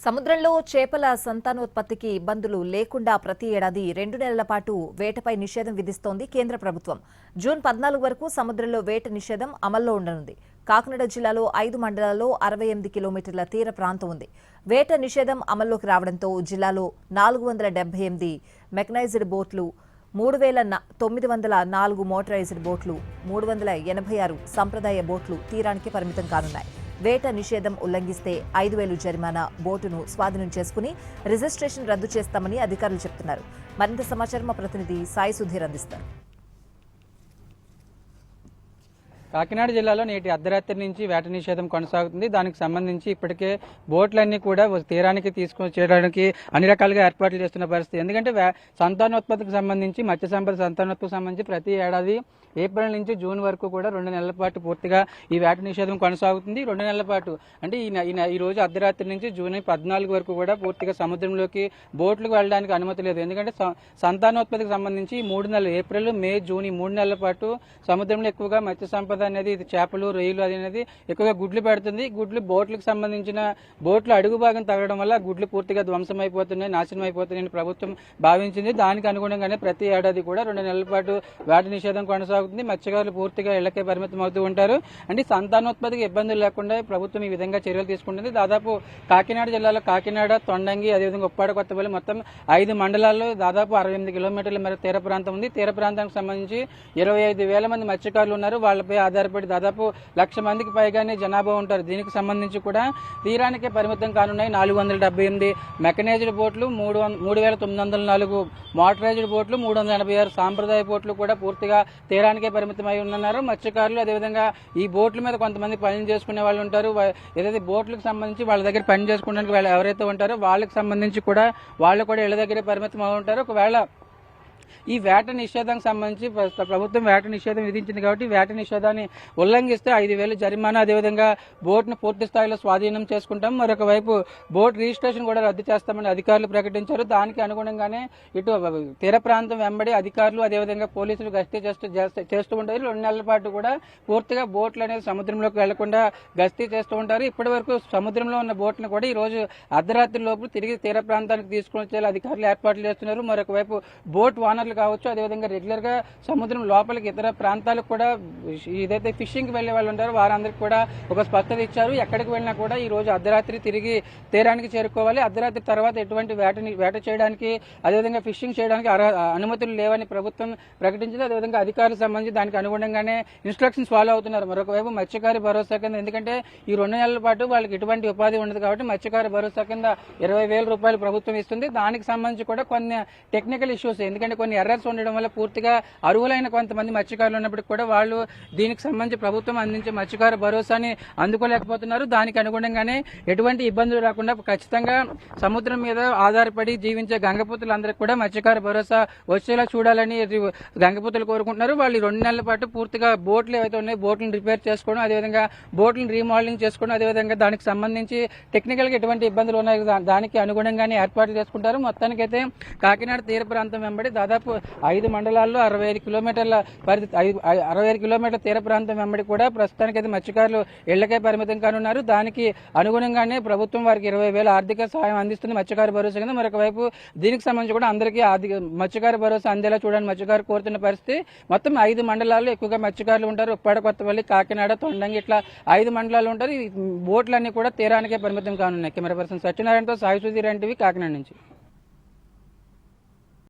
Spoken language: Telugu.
సముద్రంలో చేపల సంతానోత్పత్తికి ఇబ్బందులు లేకుండా ప్రతి ఏడాది 2 నెలల పాటు వేటపై నిషేధం విధిస్తోంది కేంద్ర ప్రభుత్వం. జూన్ 14 వరకు సముద్రంలో వేట నిషేధం అమల్లో ఉండనుంది. కాకినాడ జిల్లాలో 5 మండలాల్లో 68 కిలోమీటర్ల తీర ప్రాంతం ఉంది. వేట నిషేధం అమల్లోకి రావడంతో జిల్లాలో 478 మెకనైజ్డ్ బోట్లు, 3,904 మోటరైజ్డ్ బోట్లు, 386 సంప్రదాయ బోట్లు తీరానికి పరిమితం కానున్నాయి. వేట నిషేధం ఉల్లంఘిస్తే 5,000 జరిమానా, బోటును స్వాధీనం చేసుకుని రిజిస్ట్రేషన్ రద్దు చేస్తామని అధికారులు చెబుతున్నారు. మరింత సమాచారం మా ప్రతినిధి సాయి సుధీర్ అందిస్తారు. కాకినాడ జిల్లాలో నేటి అర్ధరాత్రి నుంచి వేట నిషేధం కొనసాగుతుంది. దానికి సంబంధించి ఇప్పటికే బోట్లన్నీ కూడా తీరానికి తీసుకొని చేయడానికి అన్ని రకాలుగా ఏర్పాట్లు చేస్తున్న పరిస్థితి. ఎందుకంటే సంతానోత్పత్తికి సంబంధించి మత్స్య సంపద సంతానోత్పత్తికి సంబంధించి ప్రతి ఏడాది ఏప్రిల్ నుంచి జూన్ వరకు కూడా 2 నెలల పాటు పూర్తిగా ఈ వేట నిషేధం కొనసాగుతుంది. 2 నెలల పాటు అంటే ఈ రోజు అర్ధరాత్రి నుంచి జూన్ 14 వరకు కూడా పూర్తిగా సముద్రంలోకి బోట్లకు వెళ్ళడానికి అనుమతి లేదు. ఎందుకంటే సంతానోత్పత్తికి సంబంధించి 3 నెలలు ఏప్రిల్, మే, జూన్ ఈ 3 నెలల పాటు సముద్రంలో ఎక్కువగా మత్స్య సంపద అనేది చేపలు, రొయ్యలు అనేది ఎక్కువగా గుడ్లు పెడుతుంది. గుడ్లు బోట్లకు సంబంధించిన బోట్లు అడుగు భాగం తగలడం వల్ల గుడ్లు పూర్తిగా ధ్వంసం అయిపోతున్నాయి, నాశనం అయిపోతున్నాయని ప్రభుత్వం భావించింది. దానికి అనుగుణంగానే ప్రతి ఏడాది కూడా 2 నెలల పాటు వేట నిషేధం కొనసాగుతుంది. మత్స్యకారులు పూర్తిగా ఇళ్లకే పరిమితం అవుతూ ఉంటారు. అంటే సంతానోత్పత్తికి ఇబ్బందులు లేకుండా ప్రభుత్వం ఈ విధంగా చర్యలు తీసుకుంటుంది. దాదాపు కాకినాడ జిల్లాలో కాకినాడ, తొండంగి, అదేవిధంగా ఉప్పాడ, కొత్తపల్లి మొత్తం 5 మండలాల్లో దాదాపు 68 కిలోమీటర్ల మేర తీర ప్రాంతం ఉంది. తీర ప్రాంతానికి సంబంధించి 25,000 మంది మత్స్యకారులు ఉన్నారు. వాళ్ళపై ఆధారపడి దాదాపు 1,00,000 మందికి పైగానే జనాభా ఉంటారు. దీనికి సంబంధించి కూడా తీరానికే పరిమితం కానున్నాయి. 478 మెకనైజ్డ్ బోట్లు, 3,904 మోటరైజ్డ్ బోట్లు, 386 సాంప్రదాయ బోట్లు కూడా పూర్తిగా తీరానికే పరిమితమై ఉన్నారు. మత్స్యకారులు అదేవిధంగా ఈ బోట్ల మీద కొంతమంది పని చేసుకునే వాళ్ళు ఉంటారు. ఏదైతే బోట్లకు సంబంధించి వాళ్ళ దగ్గర పని చేసుకోవడానికి వాళ్ళు ఎవరైతే ఉంటారో వాళ్ళకి సంబంధించి కూడా వాళ్ళు కూడా ఇళ్ల దగ్గరే పరిమితం అయి ఉంటారు. ఒకవేళ ఈ వేట నిషేధానికి సంబంధించి ప్రభుత్వం వేట నిషేధం విధించింది కాబట్టి వేట నిషేధాన్ని ఉల్లంఘిస్తే 5,000 జరిమానా, అదేవిధంగా బోట్ను పూర్తి స్థాయిలో స్వాధీనం చేసుకుంటాం. మరొక వైపు బోట్ రిజిస్ట్రేషన్ కూడా రద్దు చేస్తామని అధికారులు ప్రకటించారు. దానికి అనుగుణంగానే ఇటు తీర ప్రాంతం వెంబడి అధికారులు అదేవిధంగా పోలీసులు గస్తీ చేస్తూ ఉంటారు. 2 నెలల పాటు కూడా పూర్తిగా బోట్లు అనేది సముద్రంలోకి వెళ్లకుండా గస్తీ చేస్తూ ఉంటారు. ఇప్పటి వరకు సముద్రంలో ఉన్న బోట్ను కూడా ఈ రోజు అర్ధరాత్రి లోపు తిరిగి తీర ప్రాంతానికి తీసుకుని వచ్చేలా అధికారులు ఏర్పాట్లు చేస్తున్నారు. మరొక వైపు బోట్ ఓనర్లు కావచ్చు, అదేవిధంగా రెగ్యులర్ గా సముద్రం లోపలికి ఇతర ప్రాంతాలకు కూడా ఏదైతే ఫిషింగ్ వెళ్లే వాళ్ళు ఉంటారో వారందరికీ కూడా ఒక స్పష్టత ఇచ్చారు. ఎక్కడికి వెళ్ళినా కూడా ఈ రోజు అర్ధరాత్రి తిరిగి తీరానికి చేరుకోవాలి. అర్ధరాత్రి తర్వాత ఎటువంటి వేట చేయడానికి అదేవిధంగా ఫిషింగ్ చేయడానికి అనుమతులు లేవని ప్రభుత్వం ప్రకటించింది. అదేవిధంగా అధికారులకు సంబంధించి దానికి అనుగుణంగానే ఇన్స్ట్రక్షన్స్ ఫాలో అవుతున్నారు. మరొక వైపు మత్స్యకారి భరోసా కింద, ఎందుకంటే ఈ 2 నెలల పాటు వాళ్ళకి ఎటువంటి ఉపాధి ఉండదు కాబట్టి మత్స్యకారి భరోసా కింద 20,000 రూపాయలు ప్రభుత్వం ఇస్తుంది. దానికి సంబంధించి కూడా కొన్ని టెక్నికల్ ఇష్యూస్, ఎందుకంటే కొన్ని ఎర్రర్స్ ఉండడం వల్ల పూర్తిగా అర్హులైన కొంతమంది మత్స్యకారులు ఉన్నప్పటికీ కూడా వాళ్ళు దీనికి సంబంధించి ప్రభుత్వం అందించే మత్స్యకార భరోసాని అందుకోలేకపోతున్నారు. దానికి అనుగుణంగానే ఎటువంటి ఇబ్బందులు రాకుండా ఖచ్చితంగా సముద్రం మీద ఆధారపడి జీవించే గంగపుత్రులందరికీ కూడా మత్స్యకార భరోసా వచ్చేలా చూడాలని గంగపుత్రులు కోరుకుంటున్నారు. వాళ్ళు 2 నెలల పాటు పూర్తిగా బోట్లు ఏవైతే ఉన్నాయో బోట్లను రిపేర్ చేసుకోవడం, అదేవిధంగా బోట్లను రీమోడలింగ్ చేసుకోవడం, అదేవిధంగా దానికి సంబంధించి టెక్నికల్ గా ఎటువంటి ఇబ్బందులు ఉన్నాయి దానికి అనుగుణంగానే ఏర్పాట్లు చేసుకుంటారు. మొత్తానికైతే కాకినాడ తీర ప్రాంతం వెంబడి దాదాపు 5 మండలాల్లో 65 కిలోమీటర్ల 65 కిలోమీటర్ల తీర ప్రాంతం వెంబడి కూడా ప్రస్తుతానికైతే మత్స్యకారులు ఇళ్లకే పరిమితం కానున్నారు. దానికి అనుగుణంగానే ప్రభుత్వం వారికి 20,000 ఆర్థిక సహాయం అందిస్తుంది మత్స్యకార భరోసా కింద. మరొక వైపు దీనికి సంబంధించి కూడా అందరికీ మత్స్యకార భరోసా అందేలా చూడాలని మత్స్యకారు కోరుతున్న పరిస్థితి. మొత్తం 5 మండలాల్లో ఎక్కువగా మత్స్యకారులు ఉంటారు. ఉప్పాడ, కొత్తపల్లి, కాకినాడ, తొండంగి ఇట్లా 5 మండలాలు ఉంటారు. ఈ బోట్లన్నీ కూడా తీరానికే పరిమితం కానున్నాయి. కెమెరా పర్సన్ సత్యనారాయణతో సాయి సుధీర్, ఎన్టీవీ, కాకినాడ నుంచి.